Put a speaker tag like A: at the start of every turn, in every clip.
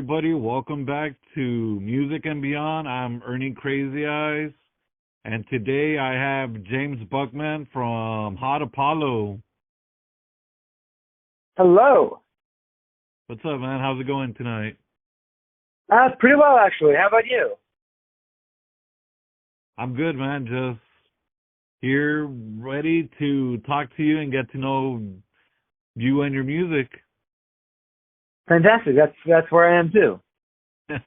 A: everybody. Welcome back to Music and Beyond. I'm Ernie Crazy Eyes, and today I have James Buckman from Hot Apollo.
B: Hello.
A: What's up, man? How's it going tonight?
B: Pretty well, actually. How about you?
A: I'm good, man. Just here, ready to talk to you and get to know you and your music.
B: Fantastic. That's where I am too.
A: Hell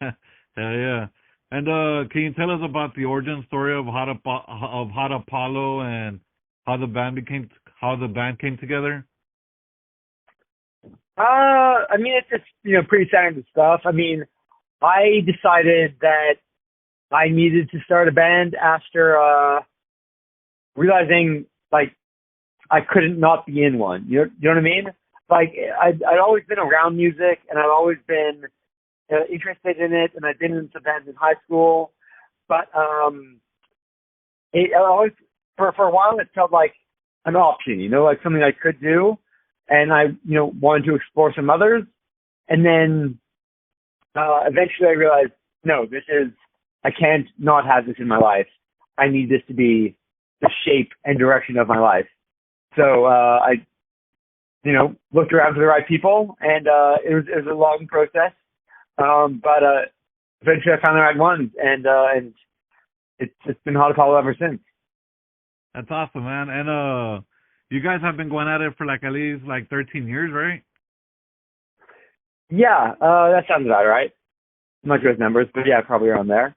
A: yeah. And can you tell us about the origin story of Hot Apollo and how the band came together?
B: It's just pretty standard stuff. I decided that I needed to start a band after realizing like I couldn't not be in one. You know what I mean? Like I'd always been around music and I've always been interested in it, and I've been in some bands in high school, but it always for a while it felt like an option, like something I could do, and I wanted to explore some others, and then eventually I realized no, I can't not have this in my life. I need this to be the shape and direction of my life. So I looked around for the right people, and it was a long process. But eventually I found the right ones, and it's been Hot Apollo ever since.
A: That's awesome, man. And you guys have been going at it for at least 13 years, right?
B: Yeah, that sounds about right. I'm not good with numbers, but yeah, probably around there.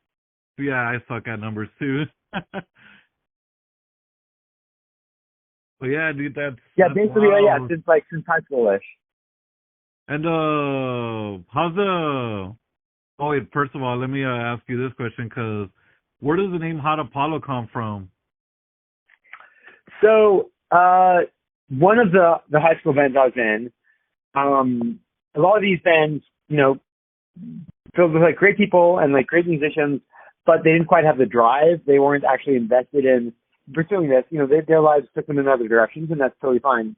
A: Yeah, I suck at numbers too. But yeah, dude, that's
B: basically,
A: wild.
B: since high schoolish.
A: And how's the? Oh wait, first of all, let me ask you this question, because where does the name Hot Apollo come from?
B: So one of the high school bands I was in, a lot of these bands, filled with great people and great musicians, but they didn't quite have the drive. They weren't actually invested in pursuing this. Their lives took them in other directions, and that's totally fine.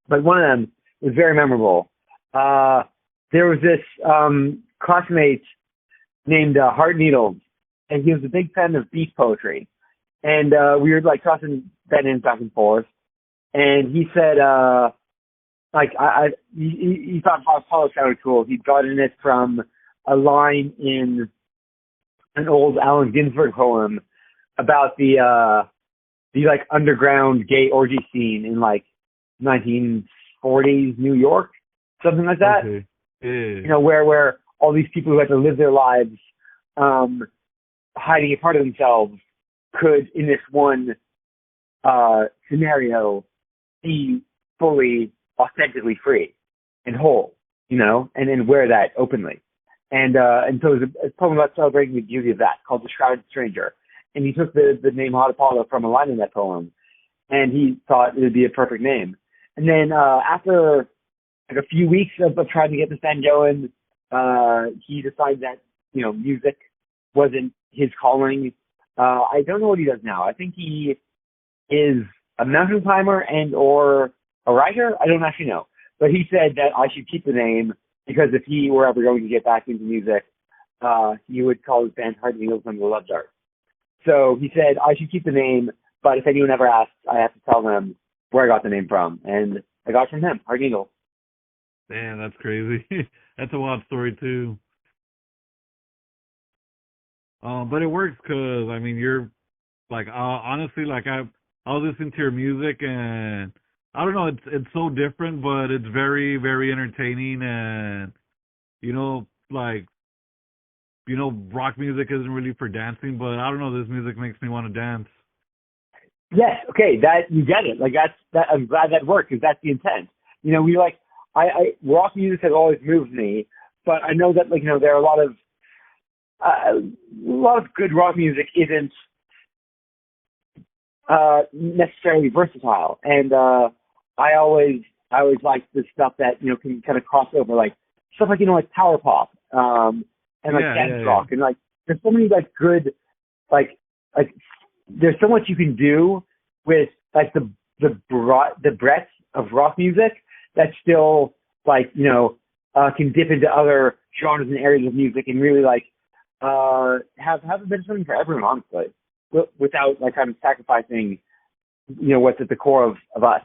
B: But one of them was very memorable. There was this classmate named Hart Needles, and he was a big fan of beat poetry. And we were tossing that in back and forth. And he said, he thought Hot Apollo sounded cool. He'd gotten it from a line in an old Allen Ginsberg poem about the underground gay orgy scene in 1940s New York, something like that.
A: Okay. Yeah.
B: Where all these people who had to live their lives hiding a part of themselves could, in this one scenario, be fully, authentically free and whole, and then wear that openly. And so it was a poem about celebrating the beauty of that, called The Shrouded Stranger. And he took the name Hot Apollo from a line in that poem, and he thought it would be a perfect name. And then after a few weeks of trying to get this band going, he decided that music wasn't his calling. I don't know what he does now. I think he is a mountain climber and or a writer. I don't actually know, but he said that I should keep the name because if he were ever going to get back into music, he would call his band Hart Needles and the Love Dart. So he said I should keep the name, but if anyone ever asks, I have to tell them where I got the name from, and I got it from him, Hart Needles.
A: Damn, that's crazy. That's a wild story too. But it works because you're honestly I was listening to your music, and I don't know, it's so different, but it's very, very entertaining, and rock music isn't really for dancing, but I don't know, this music makes me want to dance.
B: Yes, okay, that you get it. That. I'm glad that worked because that's the intent. I rock music has always moved me, but I know that there are a lot of good rock music isn't necessarily versatile, and I always like the stuff that can kind of cross over, stuff like power pop, and dance rock, and there's so many good there's so much you can do with the breadth of rock music that's still can dip into other genres and areas of music and really like have a bit of something for everyone, honestly, without like kind of sacrificing, what's at the core of us.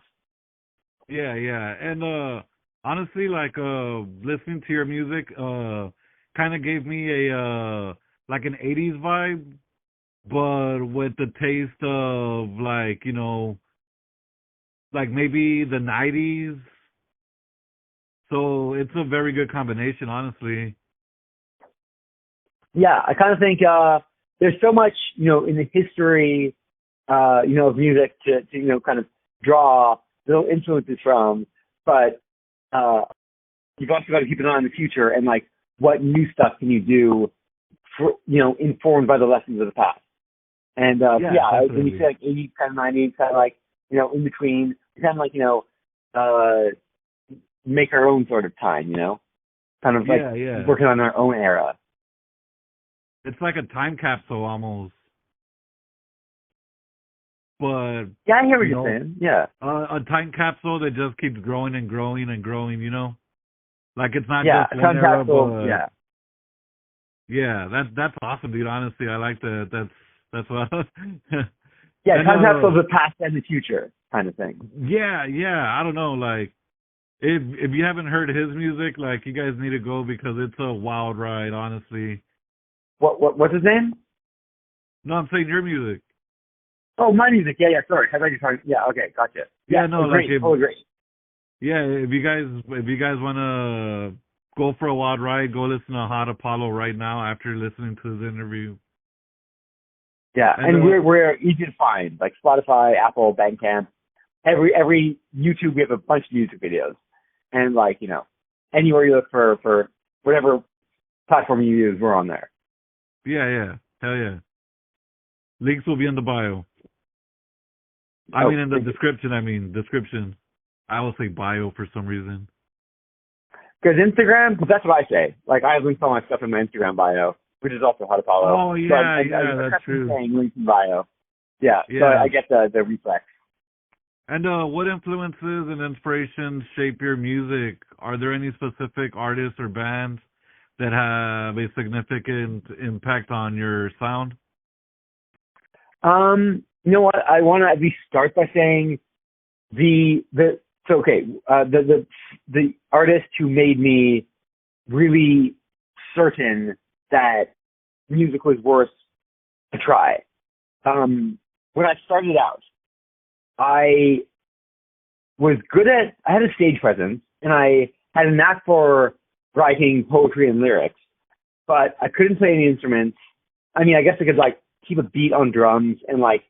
A: Yeah, yeah. And honestly, like listening to your music kind of gave me a like an 80s vibe, but with the taste of like, like maybe the 90s. So it's a very good combination, honestly.
B: Yeah, I kind of think there's so much, in the history, of music to kind of draw little influences from, but you've also got to keep an eye on the future and like what new stuff can you do for, informed by the lessons of the past. And
A: Yeah,
B: when you say
A: definitely.
B: like 80s, kind of 90s, kind of like, in between, kind of like, uh, make our own sort of time, kind of like
A: Yeah, yeah.
B: working on our own era.
A: It's like a time capsule almost. But,
B: Yeah, I hear what
A: you
B: you're
A: know,
B: saying. Yeah.
A: a time capsule that just keeps growing and growing and growing. Like it's not
B: Yeah.
A: just
B: A
A: one
B: time
A: era,
B: capsule.
A: but
B: Yeah.
A: yeah, that's awesome, dude. Honestly, I like that. That's what.
B: Yeah.
A: And
B: Time capsule of the past and the future kind of thing.
A: yeah, yeah. I don't know, like if you haven't heard his music, like you guys need to go because it's a wild ride, honestly.
B: What's his name?
A: No, I'm saying your music.
B: Oh, my music. Yeah. Yeah. Sorry. I thought you were talking. Yeah. Okay. Gotcha. Yeah.
A: Yeah, no, like
B: Agree. Totally agree.
A: yeah, if you guys wanna go for a wild ride, go listen to Hot Apollo right now after listening to his interview.
B: Yeah.
A: And
B: And we're easy to find, like Spotify, Apple, Bandcamp. Every YouTube, we have a bunch of music videos, and like anywhere you look for whatever platform you use, we're on there.
A: yeah, yeah, hell yeah. Links will be in the bio. I
B: Oh,
A: mean, in the
B: thank you.
A: description. I mean, description. I will say bio for some reason.
B: Because Instagram, because that's what I say. Like I link all my stuff in my Instagram bio, which is also how to follow.
A: Oh
B: So
A: yeah, yeah,
B: I
A: that's
B: kept
A: true.
B: saying links in bio. Yeah. So
A: Yeah.
B: I get the reflex.
A: And what influences and inspirations shape your music? Are there any specific artists or bands that have a significant impact on your sound?
B: You know what? I want to at least start by saying so okay, the artist who made me really certain that music was worth a try. When I started out, I I had a stage presence and I had a knack for writing poetry and lyrics, but I couldn't play any instruments. I mean, I guess I could like keep a beat on drums and like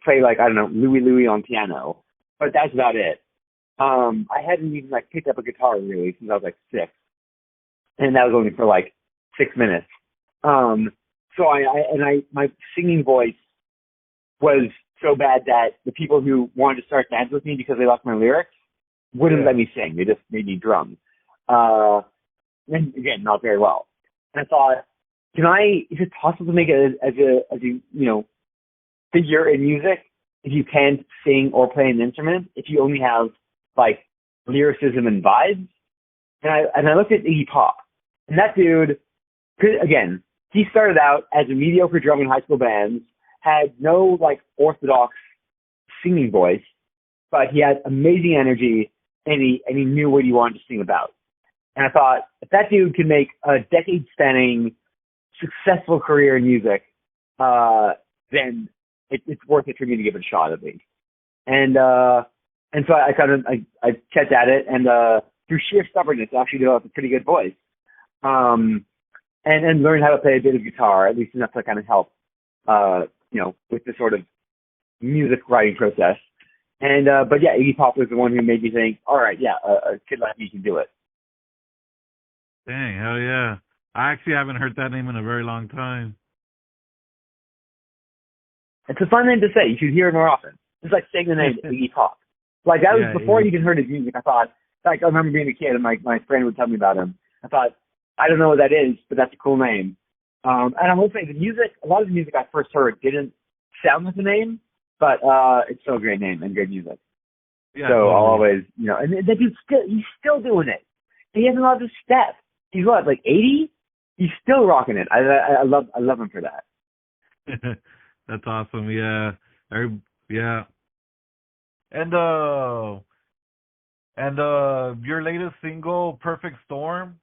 B: play like, I don't know, Louie Louie on piano, but that's about it. I hadn't even like picked up a guitar really since I was like 6, and that was only for like 6 minutes. So my singing voice was so bad that the people who wanted to start dance with me because they liked my lyrics wouldn't
A: Yeah.
B: let me sing. They just made me drum. Uh, and again, not very well. And I thought, is it possible to make it as a figure in music if you can't sing or play an instrument, if you only have like lyricism and vibes? And I looked at Iggy Pop, and that dude, again, he started out as a mediocre drummer in high school bands, had no like orthodox singing voice, but he had amazing energy, and he knew what he wanted to sing about. And I thought, if that dude can make a decade-spanning, successful career in music, then it's worth it for me to give it a shot at least. And so I kept at it, and through sheer stubbornness, I actually developed a pretty good voice. And learned how to play a bit of guitar, at least enough to kind of help, with the sort of music writing process. And but yeah, Iggy Pop was the one who made me think, all right, yeah, a kid like me can do it.
A: Dang, hell yeah. I actually haven't heard that name in a very long time.
B: It's a fun name to say. You should hear it more often. It's like saying the name Iggy Pop. Like that was
A: Yeah,
B: before I
A: Iggy.
B: even heard his music. I thought, like I remember being a kid and my friend would tell me about him. I thought, I don't know what that is, but that's a cool name. And I will say the music, a lot of the music I first heard didn't sound like the name, but it's still a great name and great music.
A: Yeah,
B: So I'll
A: totally.
B: always, and that dude's he's still doing it. He hasn't lost a step. He's what, like 80? He's still rocking it. I love him for that.
A: That's awesome. Yeah. Yeah. And your latest single, Perfect Storm,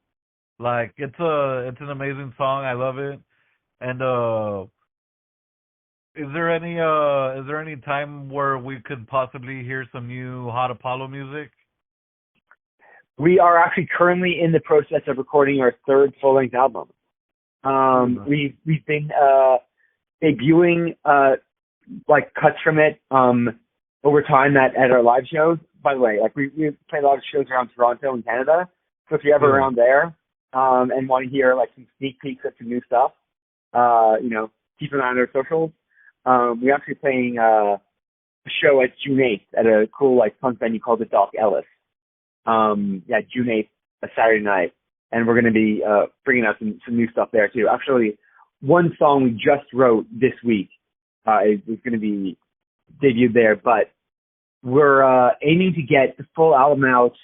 A: like it's an amazing song. I love it. And is there any time where we could possibly hear some new Hot Apollo music?
B: We are actually currently in the process of recording our third full length album.
A: Ooh,
B: We've been debuting like cuts from it over time at our live shows. By the way, like we play a lot of shows around Toronto and Canada. So if you're ever
A: yeah.
B: around there and want to hear like some sneak peeks of some new stuff, keep an eye on our socials. We're actually playing a show at June 8th at a cool like punk venue called the Doc Ellis. Yeah, June 8th, a Saturday night, and we're going to be bringing out some new stuff there too. Actually, one song we just wrote this week is going to be debuted there, but we're aiming to get the full album out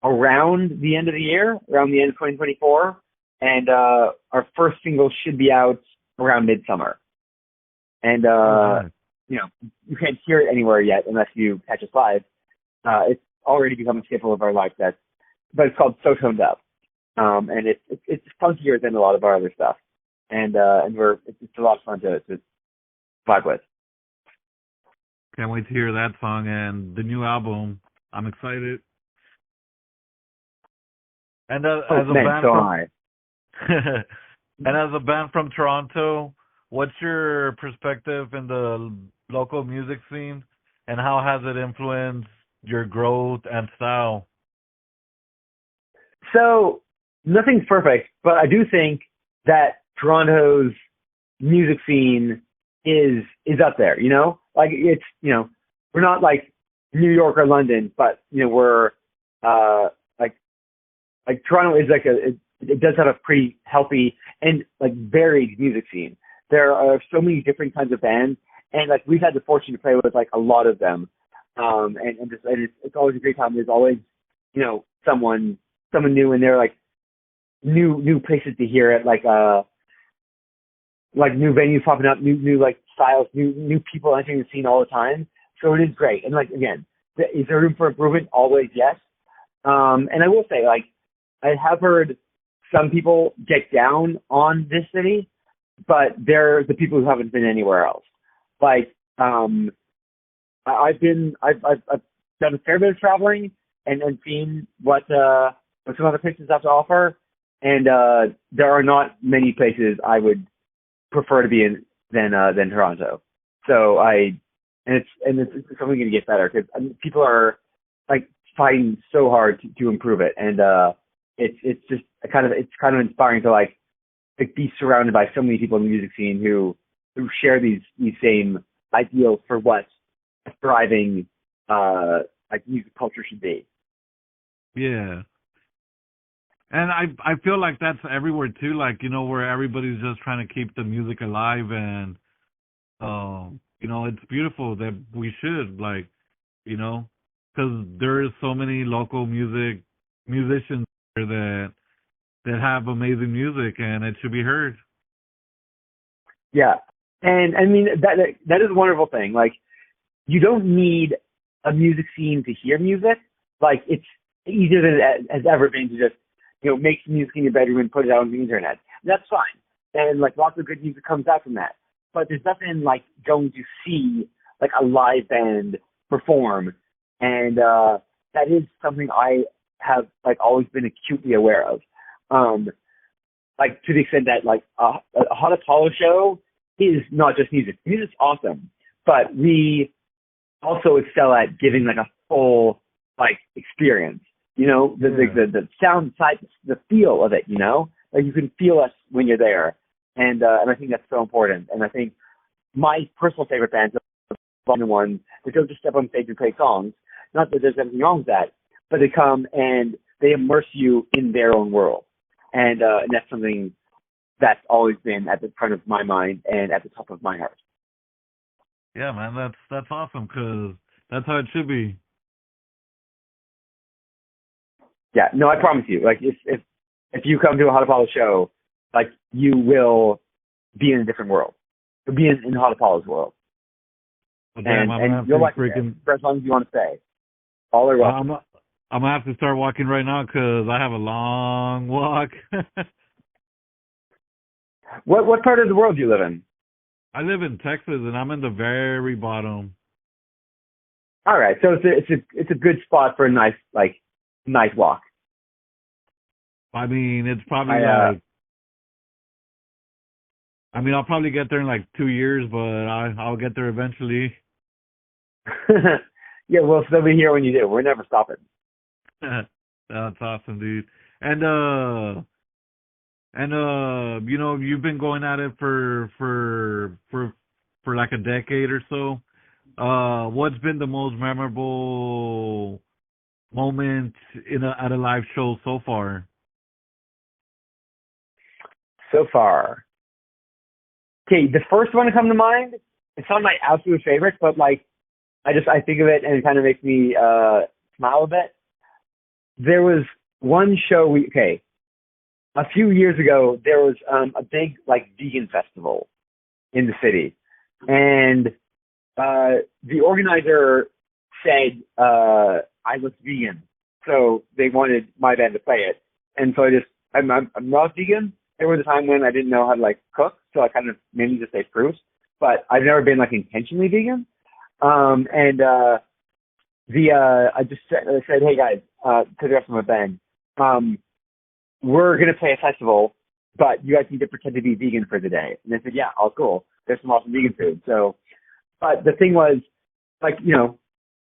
B: around the end of the year, around the end of 2024, and our first single should be out around midsummer. And
A: Oh, nice.
B: you can't hear it anywhere yet unless you catch us live. It's already become a staple of our live sets, but it's called So Toned Up, and it's funkier than a lot of our other stuff, and it's a lot of fun to vibe with.
A: Can't wait to hear that song and the new album. I'm excited. And
B: Oh
A: as a
B: man,
A: band
B: so am
A: from
B: I.
A: and as a band from Toronto, what's your perspective in the local music scene, and how has it influenced your growth and style?
B: So nothing's perfect, but I do think that Toronto's music scene is up there. Like it's we're not like New York or London, but we're uh like Toronto is like it does have a pretty healthy and like varied music scene. There are so many different kinds of bands, and like we've had the fortune to play with like a lot of them, and it's always a great time. There's always someone new, and they're like new places to hear it, like new venues popping up, new like styles, new people entering the scene all the time. So it is great. And like again, is there room for improvement? Always, yes. And I will say, like, I have heard some people get down on this city, but they're the people who haven't been anywhere else. Like, I've done a fair bit of traveling and seen what some other places have to offer, and there are not many places I would prefer to be in than Toronto. So it's something going to get better because people are like fighting so hard to improve it, and it's just it's kind of inspiring to like be surrounded by so many people in the music scene who share these same ideals for what a thriving like music culture should be.
A: Yeah. And I feel like that's everywhere too, like, where everybody's just trying to keep the music alive, and it's beautiful that we should, like, because there is so many local musicians here that have amazing music, and it should be heard.
B: Yeah, and I mean that is a wonderful thing. Like, you don't need a music scene to hear music. Like, it's easier than it has ever been to just make some music in your bedroom and put it out on the internet. That's fine, and like lots of good music comes out from that. But there's nothing like going to see like a live band perform, and that is something I have like always been acutely aware of. Like to the extent that like a Hot Apollo show is not just music. Music's awesome, but we also excel at giving like a full like experience.
A: Yeah.
B: The sound side, the feel of it. Like you can feel us when you're there, and I think that's so important. And I think my personal favorite bands are the ones that don't just step on stage and play songs. Not that there's anything wrong with that, but they come and they immerse you in their own world, and that's something that's always been at the front of my mind and at the top of my heart.
A: Yeah, man, that's awesome, because that's how it should be.
B: Yeah, no, I promise you. Like if you come to a Hot Apollo show, like you will be in a different world. You'll be in Hot Apollo's world,
A: Well, damn, I'm gonna
B: and
A: have
B: you'll
A: to
B: like it there
A: freaking.
B: for as long as you want to stay. All are welcome.
A: I'm gonna have to start walking right now because I have a long walk.
B: What part of the world do you live in?
A: I live in Texas and I'm in the very bottom.
B: All right, so it's a good spot for a nice walk.
A: I mean, it's probably
B: I
A: like. I mean, I'll probably get there in like 2 years, but I'll get there eventually.
B: yeah, we'll still be here when you do. We're never stopping.
A: That's awesome, dude. You know, you've been going at it for like a decade or so. What's been the most memorable moment at a live show so far?
B: So far. Okay, the first one to come to mind, it's not my absolute favorite, but like I think of it and it kind of makes me smile a bit. There was one show a few years ago there was a big like vegan festival in the city. And the organizer said I was vegan. So they wanted my band to play it. And so I'm not vegan. There was a time when I didn't know how to like cook, so I kind of mainly just ate fruit. But I've never been like intentionally vegan. I just said, hey guys, to the rest of my band, we're gonna play a festival, but you guys need to pretend to be vegan for the day. And they said, yeah, all cool. There's some awesome vegan food. So, but the thing was, like, you know,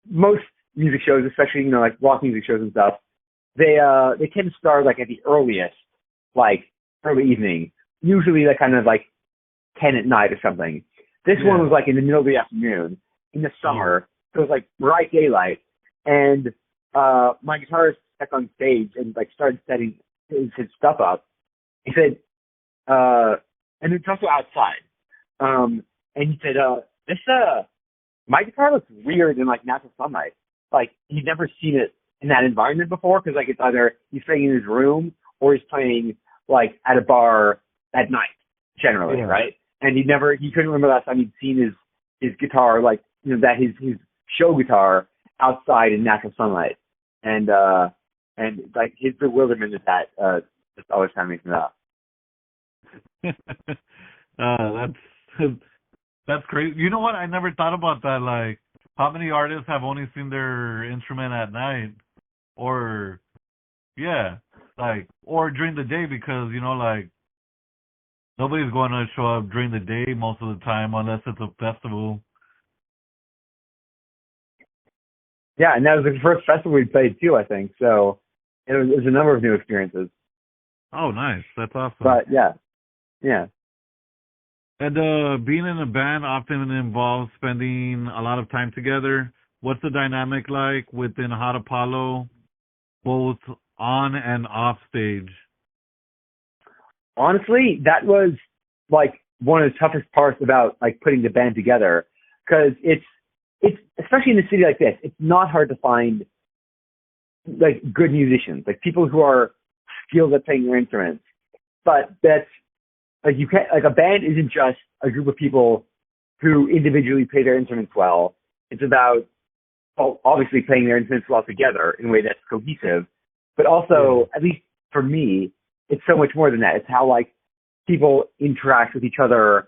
B: most music shows, especially, you know, like rock music shows and stuff, they tend to start like at the earliest, like early evening, usually like kind of like 10 at night or something. This one was like in the middle of the afternoon in the summer. So it was like bright daylight. And my guitarist stepped on stage and like started setting his stuff up. He said, and it's also outside. And he said, my guitar looks weird in like natural sunlight. Like he'd never seen it in that environment before, because like it's either he's playing in his room or he's playing like at a bar at night generally, right? And he couldn't remember last time he'd seen his guitar, like, you know, that his show guitar outside in natural sunlight. And like his bewilderment at that just always kind of makes me laugh.
A: That's crazy. You know what? I never thought about that. Like, how many artists have only seen their instrument at night, or or during the day? Because, you know, like, nobody's going to show up during the day most of the time unless it's a festival.
B: Yeah, and that was the first festival we played too, I think. So it was a number of new experiences.
A: Oh, nice. That's awesome.
B: But yeah.
A: And being in a band often involves spending a lot of time together. What's the dynamic like within Hot Apollo, both on and off stage?
B: Honestly, that was like one of the toughest parts about like putting the band together, because it's especially in a city like this, it's not hard to find like good musicians, like people who are skilled at playing their instruments. But that's like, you can't, like, a band isn't just a group of people who individually play their instruments well. It's about, well, obviously playing their instruments well together in a way that's cohesive, but also, at least for me, it's so much more than that. It's how like people interact with each other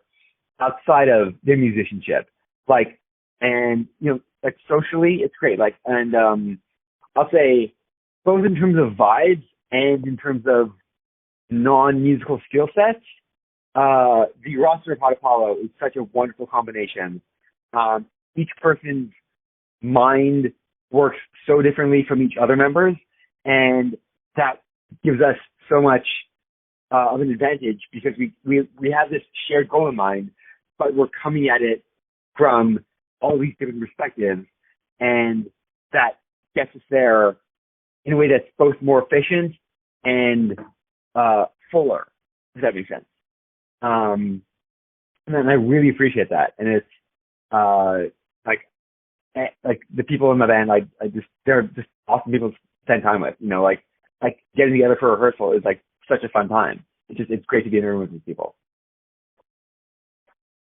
B: outside of their musicianship. Like, and, you know, like socially, it's great. Like, and I'll say both in terms of vibes and in terms of non-musical skill sets, the roster of Hot Apollo is such a wonderful combination. Each person's mind works so differently from each other members, and that gives us so much of an advantage, because we have this shared goal in mind, but we're coming at it from all these different perspectives, and that gets us there in a way that's both more efficient and fuller. Does that make sense? And then I really appreciate that, and it's like the people in my band, they're just awesome people to spend time with. You know, like like getting together for rehearsal is like such a fun time. It's great to be in the room with these people.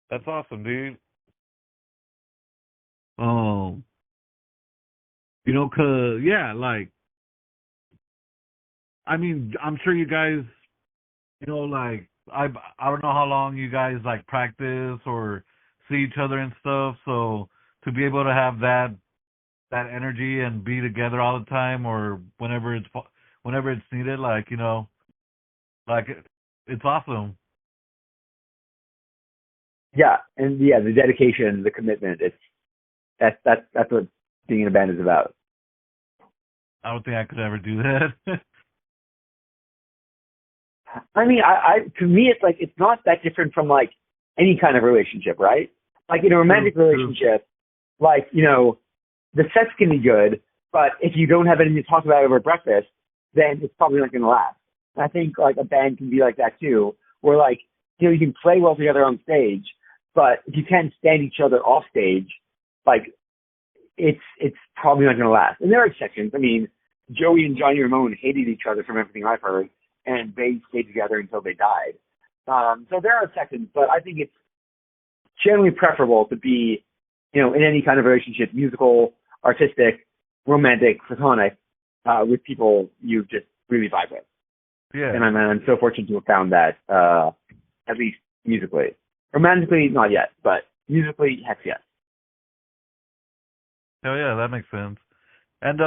A: That's awesome, dude. Um, cause yeah, like I mean, I'm sure you guys, like I don't know how long you guys like practice or see each other and stuff. So to be able to have that energy and be together all the time or whenever it's needed, like like it's awesome.
B: Yeah, and yeah, the dedication, the commitment. That's what being in a band is about.
A: I don't think I could ever do that.
B: I mean, I to me, it's like it's not that different from like any kind of relationship, right? Like in a
A: True,
B: romantic
A: true.
B: relationship, like the sex can be good, but if you don't have anything to talk about over breakfast, then it's probably not going to last. And I think like a band can be like that too, where like you can play well together on stage, but if you can't stand each other off stage, like it's probably not going to last. And there are exceptions. I mean, Joey and Johnny Ramone hated each other from everything I've heard, and they stayed together until they died. So there are exceptions, but I think it's generally preferable to be, in any kind of relationship, musical, artistic, romantic, platonic, with people you just really vibe with.
A: Yeah.
B: And I'm so fortunate to have found that, at least musically. Romantically, not yet, but musically, heck yes.
A: Hell yeah, that makes sense. And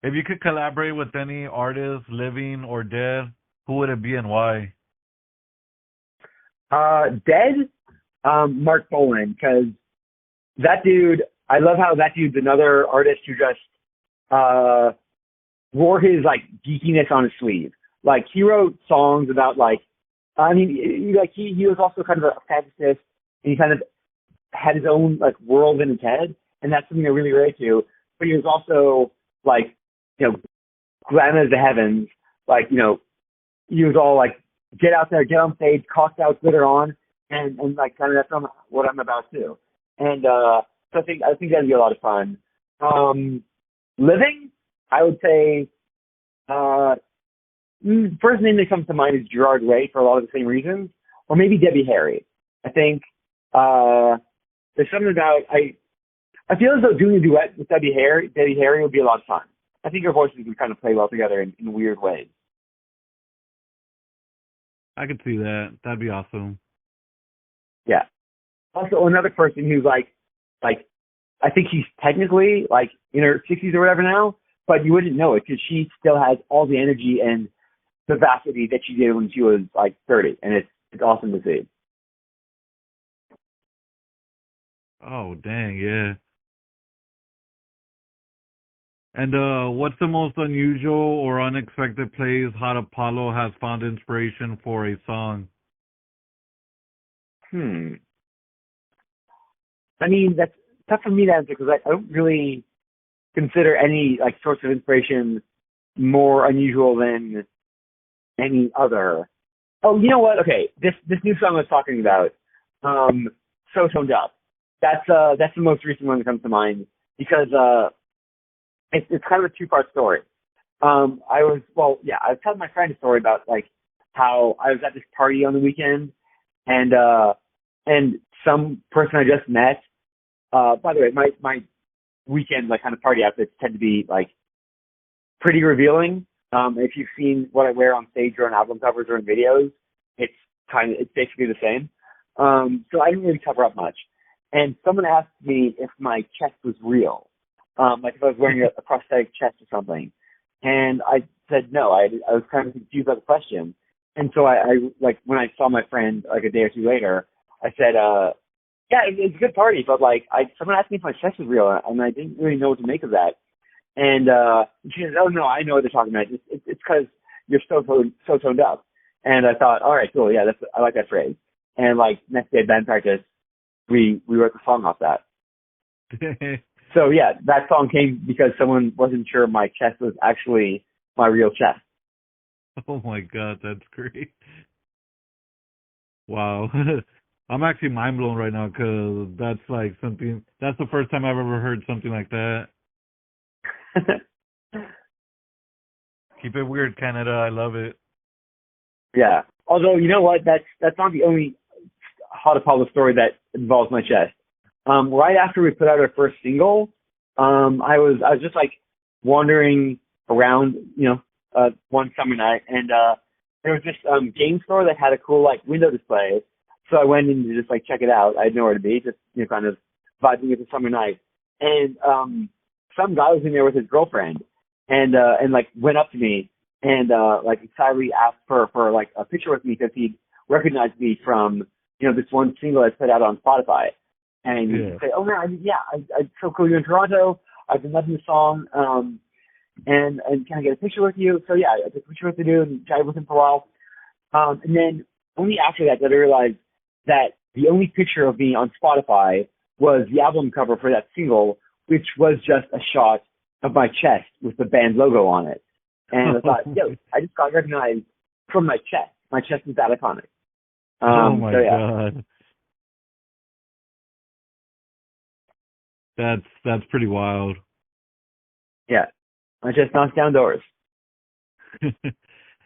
A: if you could collaborate with any artist, living or dead, who would it be and why?
B: Dead, Mark Bolan, because that dude, I love how that dude's another artist who just wore his like geekiness on his sleeve. Like he wrote songs about like, I mean, he was also kind of a fantasist, and he kind of had his own like world in his head, and that's something I really relate to. But he was also like, glam as the heavens, like he was all like, get out there, get on stage, cocked out, glitter on, and like kind of that's what I'm about too. And so I think that'd be a lot of fun. Living, I would say, first name that comes to mind is Gerard Way for a lot of the same reasons, or maybe Debbie Harry. I think there's something about I feel as though doing a duet with Debbie Harry would be a lot of fun. I think our voices would kind of play well together in weird ways.
A: I could see that. That'd be awesome.
B: Yeah. Also, another person who's like I think she's technically like in her 60s or whatever now, but you wouldn't know it because she still has all the energy and vivacity that she did when she was like 30, and it's awesome to see.
A: Oh, dang, yeah. And what's the most unusual or unexpected place Hot Apollo has found inspiration for a song?
B: Hmm. I mean, that's tough for me to answer because I don't really consider any like source of inspiration more unusual than any other. Oh, you know what? Okay, this new song I was talking about, So Toned Up. That's the most recent one that comes to mind because it's kind of a two-part story. I was telling my friend a story about like how I was at this party on the weekend and some person I just met. By the way, my weekend like kind of party outfits tend to be like pretty revealing. If you've seen what I wear on stage or on album covers or in videos, it's basically the same. So I didn't really cover up much. And someone asked me if my chest was real, like if I was wearing a prosthetic chest or something. And I said no. I was kind of confused by the question. And so I like when I saw my friend like a day or two later, I said, yeah, it's a good party, but like someone asked me if my chest was real, and I didn't really know what to make of that. And she said, "Oh no, I know what they're talking about. It's because you're so toned up." And I thought, all right, cool, yeah, I like that phrase. And like next day at band practice, we wrote the song off that. So yeah, that song came because someone wasn't sure my chest was actually my real chest.
A: Oh my God, that's great. Wow. I'm actually mind blown right now because that's like something, that's the first time I've ever heard something like that. Keep it weird, Canada. I love it.
B: Yeah. Although you know what, that's not the only Hot Apollo story that involves my chest. Right after we put out our first single, I was just like wandering around, one summer night, and there was this game store that had a cool like window display. So I went in to just like check it out. I had nowhere to be, just kind of vibing with the summer night. And some guy was in there with his girlfriend, and like went up to me and like excitedly asked for like a picture with me because he recognized me from this one single I put out on Spotify. And he
A: Yeah.
B: say, "Oh man, I so cool. You're in Toronto. I've been loving the song. And can I get a picture with you?" So yeah, I took a picture with the dude and chatted with him for a while. And then only after that did I realize that the only picture of me on Spotify was the album cover for that single, which was just a shot of my chest with the band logo on it. And I thought, yo, I just got recognized from my chest. My chest is that iconic.
A: Oh my
B: So yeah,
A: god. That's pretty wild.
B: yeah, my chest knocks down doors.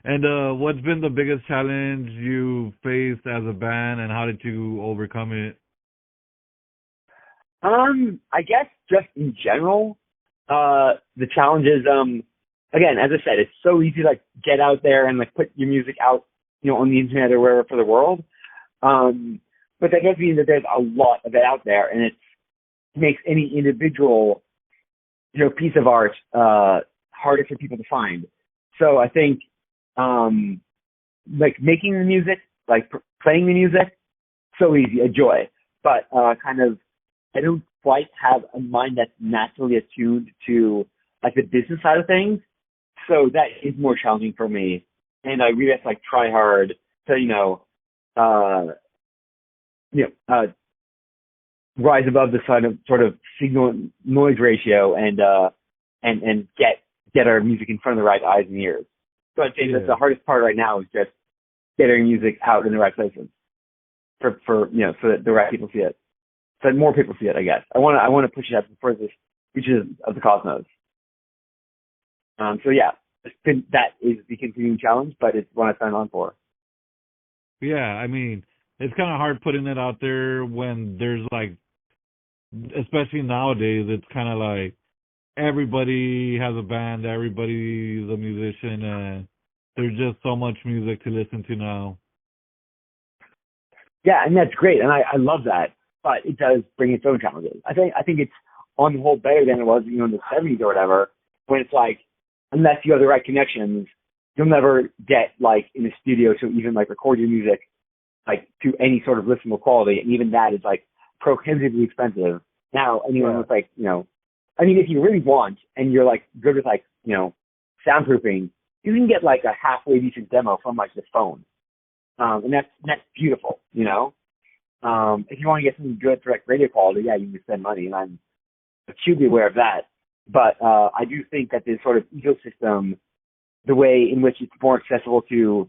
A: And what's been the biggest challenge you faced as a band, and how did you overcome it?
B: I guess just in general, the challenge is, again, as I said, it's so easy to like get out there and like put your music out, on the internet or wherever for the world. But that does mean that there's a lot of it out there, and it makes any individual, piece of art, harder for people to find. So I think, like making the music, like playing the music, so easy, a joy. But kind of, I don't quite have a mind that's naturally attuned to like the business side of things. So that is more challenging for me. And I really have to like try hard to, uh, rise above the sort of signal noise ratio and get our music in front of the right eyes and ears. So I'd say that the hardest part right now is just getting music out in the right places for so that the right people see it. So that more people see it, I guess. I want to push it out to the furthest reaches of the cosmos. So yeah, that is the continuing challenge, but it's one I signed on for.
A: Yeah, I mean, it's kind of hard putting it out there when there's like, especially nowadays, it's kind of like everybody has a band, everybody's a musician, and there's just so much music to listen to now.
B: Yeah, and that's great, and I love that. But it does bring its own challenges. I think it's on the whole better than it was, in the '70s or whatever, when it's like, unless you have the right connections, you'll never get like in a studio to even like record your music like to any sort of listenable quality, and even that is like prohibitively expensive. Now anyone with like, I mean, if you really want and you're like good with like, soundproofing, you can get like a halfway decent demo from like this phone. And that's beautiful, if you want to get something good for like radio quality, yeah, you can spend money, and I'm acutely aware of that. But I do think that this sort of ecosystem, the way in which it's more accessible to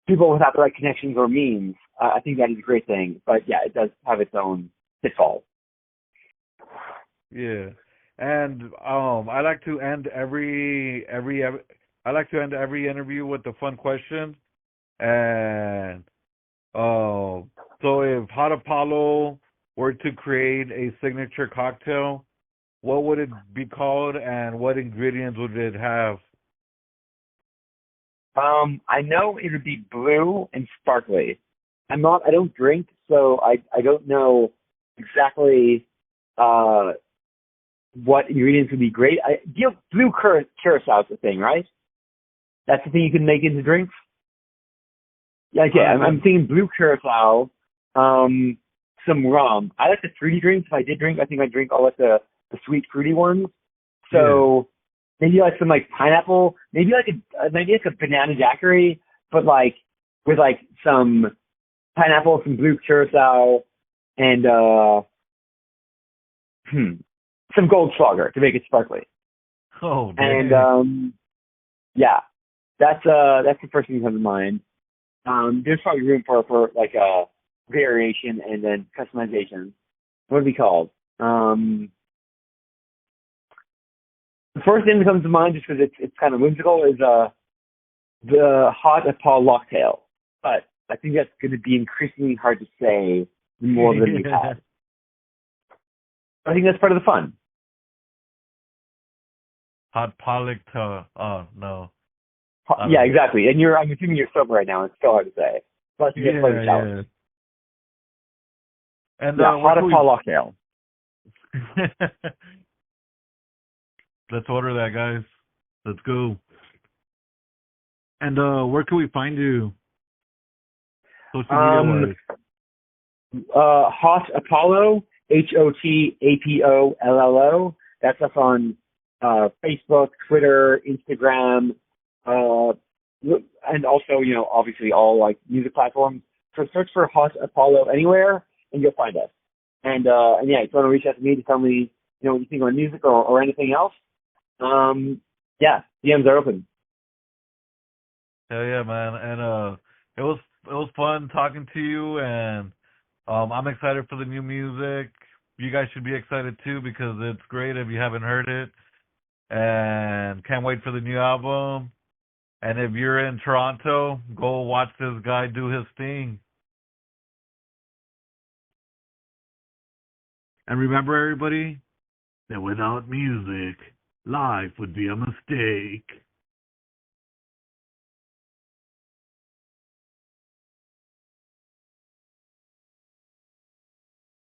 B: people without the right connections or means, I think that is a great thing. But yeah, it does have its own pitfalls.
A: Yeah, and I like to end every interview with a fun question, and so if Hot Apollo were to create a signature cocktail, what would it be called, and what ingredients would it have?
B: I know it would be blue and sparkly. I don't drink, so I don't know exactly what ingredients would be great. Blue curacao is the thing, right? That's the thing you can make into drinks. Yeah, okay. I'm thinking blue curacao, some rum. I like the fruity drinks. If I did drink, I think I'd drink all like the sweet fruity ones. So maybe like some like pineapple, maybe like a banana daiquiri, but like with like some pineapple, some blue curacao, and some Goldschlager to make it sparkly.
A: Oh,
B: and
A: dang.
B: yeah, that's the first thing that comes to mind. There's probably room for like a variation and then customization. What would it be called? The first name that comes to mind, just because it's kind of whimsical, is the Hot Apollo Locktail. But I think that's going to be increasingly hard to say the more of them you've had. I think that's part of the fun.
A: Hot Pollock to, oh, no.
B: Yeah, exactly. And I'm assuming you're sober right now. It's still hard to say. Plus, you get flavor challenge.
A: And
B: Hot Apollo Locktail.
A: Let's order that, guys. Let's go. And where can we find you? Social media wise.
B: Hot Apollo, HOTAPOLLO. That's us on Facebook, Twitter, Instagram, and also, obviously all like music platforms. So search for Hot Apollo anywhere, and you'll find us. And yeah, if you want to reach out to me to tell me, what you think about music or anything else, yeah, DMs are open.
A: Hell yeah, man. And it was fun talking to you, and I'm excited for the new music. You guys should be excited too, because it's great if you haven't heard it. And can't wait for the new album. And if you're in Toronto, go watch this guy do his thing. And remember, everybody, that without music, life would be a mistake.